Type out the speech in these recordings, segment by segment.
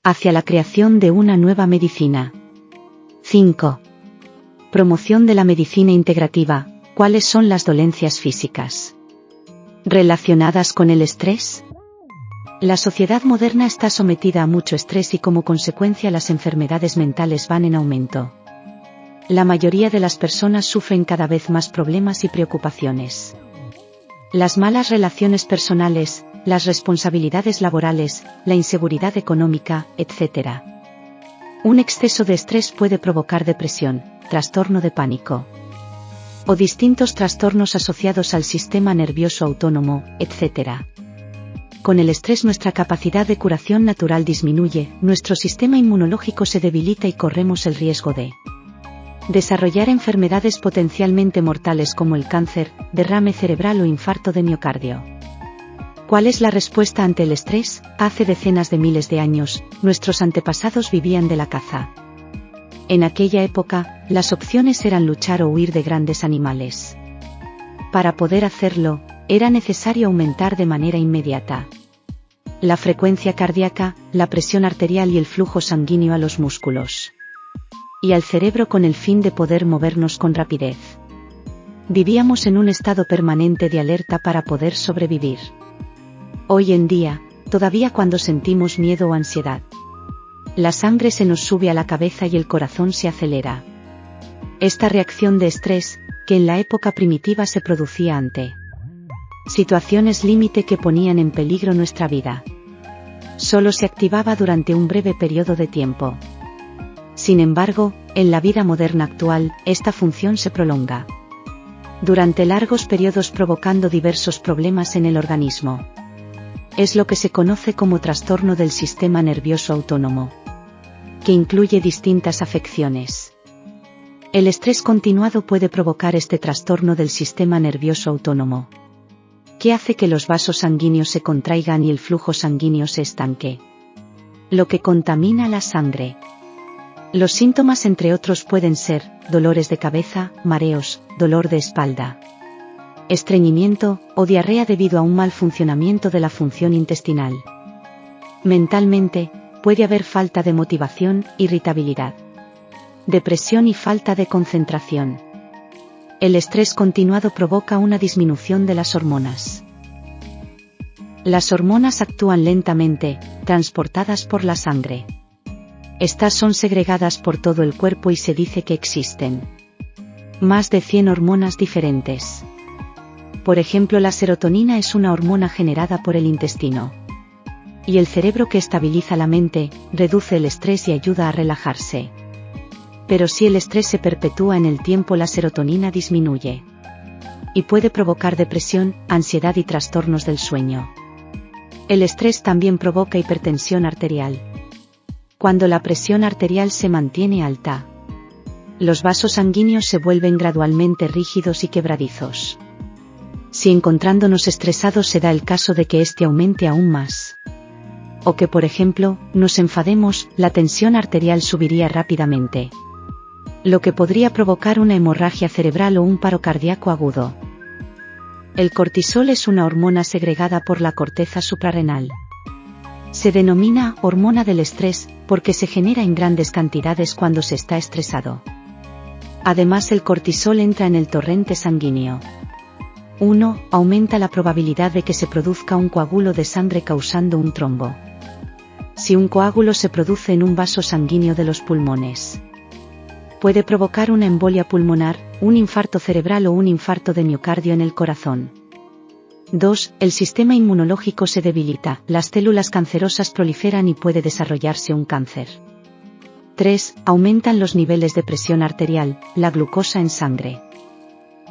Hacia la creación de una nueva medicina. 5. Promoción de la medicina integrativa. ¿Cuáles son las dolencias físicas relacionadas con el estrés? La sociedad moderna está sometida a mucho estrés y como consecuencia las enfermedades mentales van en aumento. La mayoría de las personas sufren cada vez más problemas y preocupaciones. Las malas relaciones personales, las responsabilidades laborales, la inseguridad económica, etc. Un exceso de estrés puede provocar depresión, trastorno de pánico o distintos trastornos asociados al sistema nervioso autónomo, etc. Con el estrés nuestra capacidad de curación natural disminuye, nuestro sistema inmunológico se debilita y corremos el riesgo de desarrollar enfermedades potencialmente mortales como el cáncer, derrame cerebral o infarto de miocardio. ¿Cuál es la respuesta ante el estrés? Hace decenas de miles de años, nuestros antepasados vivían de la caza. En aquella época, las opciones eran luchar o huir de grandes animales. Para poder hacerlo, era necesario aumentar de manera inmediata la frecuencia cardíaca, la presión arterial y el flujo sanguíneo a los músculos y al cerebro con el fin de poder movernos con rapidez. Vivíamos en un estado permanente de alerta para poder sobrevivir. Hoy en día, todavía cuando sentimos miedo o ansiedad, la sangre se nos sube a la cabeza y el corazón se acelera. Esta reacción de estrés, que en la época primitiva se producía ante situaciones límite que ponían en peligro nuestra vida, solo se activaba durante un breve periodo de tiempo. Sin embargo, en la vida moderna actual, esta función se prolonga durante largos periodos provocando diversos problemas en el organismo. Es lo que se conoce como trastorno del sistema nervioso autónomo, que incluye distintas afecciones. El estrés continuado puede provocar este trastorno del sistema nervioso autónomo, que hace que los vasos sanguíneos se contraigan y el flujo sanguíneo se estanque, lo que contamina la sangre. Los síntomas entre otros pueden ser dolores de cabeza, mareos, dolor de espalda, estreñimiento o diarrea debido a un mal funcionamiento de la función intestinal. Mentalmente, puede haber falta de motivación, irritabilidad, depresión y falta de concentración. El estrés continuado provoca una disminución de las hormonas. Las hormonas actúan lentamente, transportadas por la sangre. Estas son segregadas por todo el cuerpo y se dice que existen más de 100 hormonas diferentes. Por ejemplo, la serotonina es una hormona generada por el intestino y el cerebro que estabiliza la mente, reduce el estrés y ayuda a relajarse. Pero si el estrés se perpetúa en el tiempo, la serotonina disminuye y puede provocar depresión, ansiedad y trastornos del sueño. El estrés también provoca hipertensión arterial. Cuando la presión arterial se mantiene alta, los vasos sanguíneos se vuelven gradualmente rígidos y quebradizos. Si encontrándonos estresados se da el caso de que este aumente aún más, o que por ejemplo, nos enfademos, la tensión arterial subiría rápidamente, lo que podría provocar una hemorragia cerebral o un paro cardíaco agudo. El cortisol es una hormona segregada por la corteza suprarrenal. Se denomina hormona del estrés, porque se genera en grandes cantidades cuando se está estresado. Además, el cortisol entra en el torrente sanguíneo. 1. Aumenta la probabilidad de que se produzca un coágulo de sangre causando un trombo. Si un coágulo se produce en un vaso sanguíneo de los pulmones, puede provocar una embolia pulmonar, un infarto cerebral o un infarto de miocardio en el corazón. 2. El sistema inmunológico se debilita, las células cancerosas proliferan y puede desarrollarse un cáncer. 3. Aumentan los niveles de presión arterial, la glucosa en sangre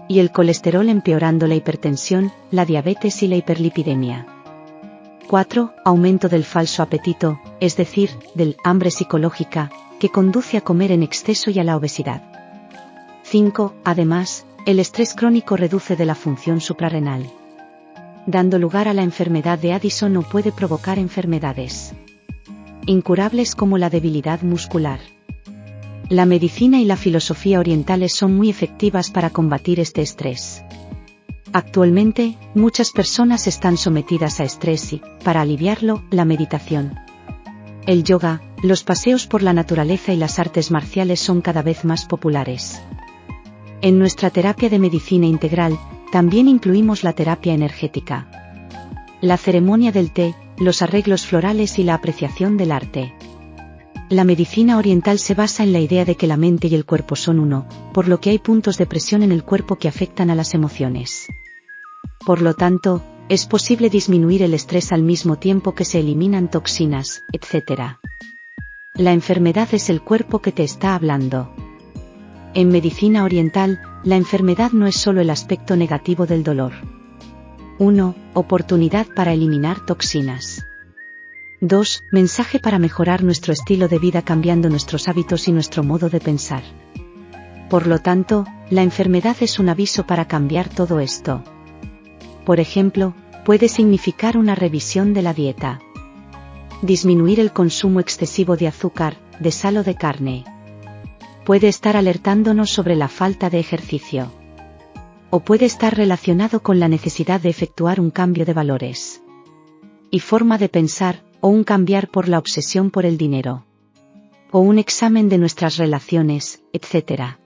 y el colesterol, empeorando la hipertensión, la diabetes y la hiperlipidemia. 4. Aumento del falso apetito, es decir, del hambre psicológica, que conduce a comer en exceso y a la obesidad. 5. Además, el estrés crónico reduce de la función suprarrenal, dando lugar a la enfermedad de Addison o puede provocar enfermedades incurables como la debilidad muscular. La medicina y la filosofía orientales son muy efectivas para combatir este estrés. Actualmente, muchas personas están sometidas a estrés y, para aliviarlo, la meditación El yoga, los paseos por la naturaleza y las artes marciales son cada vez más populares. En nuestra terapia de medicina integral, también incluimos la terapia energética, la ceremonia del té, los arreglos florales y la apreciación del arte. La medicina oriental se basa en la idea de que la mente y el cuerpo son uno, por lo que hay puntos de presión en el cuerpo que afectan a las emociones. Por lo tanto, es posible disminuir el estrés al mismo tiempo que se eliminan toxinas, etc. La enfermedad es el cuerpo que te está hablando. En medicina oriental, la enfermedad no es solo el aspecto negativo del dolor. 1. Oportunidad para eliminar toxinas. 2. Mensaje para mejorar nuestro estilo de vida cambiando nuestros hábitos y nuestro modo de pensar. Por lo tanto, la enfermedad es un aviso para cambiar todo esto. Por ejemplo, puede significar una revisión de la dieta. Disminuir el consumo excesivo de azúcar, de sal o de carne. Puede estar alertándonos sobre la falta de ejercicio. O puede estar relacionado con la necesidad de efectuar un cambio de valores y forma de pensar, o un cambiar por la obsesión por el dinero. O un examen de nuestras relaciones, etc.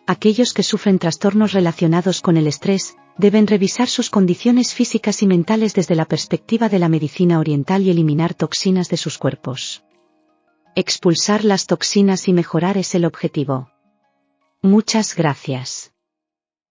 Aquellos que sufren trastornos relacionados con el estrés, deben revisar sus condiciones físicas y mentales desde la perspectiva de la medicina oriental y eliminar toxinas de sus cuerpos. Expulsar las toxinas y mejorar es el objetivo. Muchas gracias.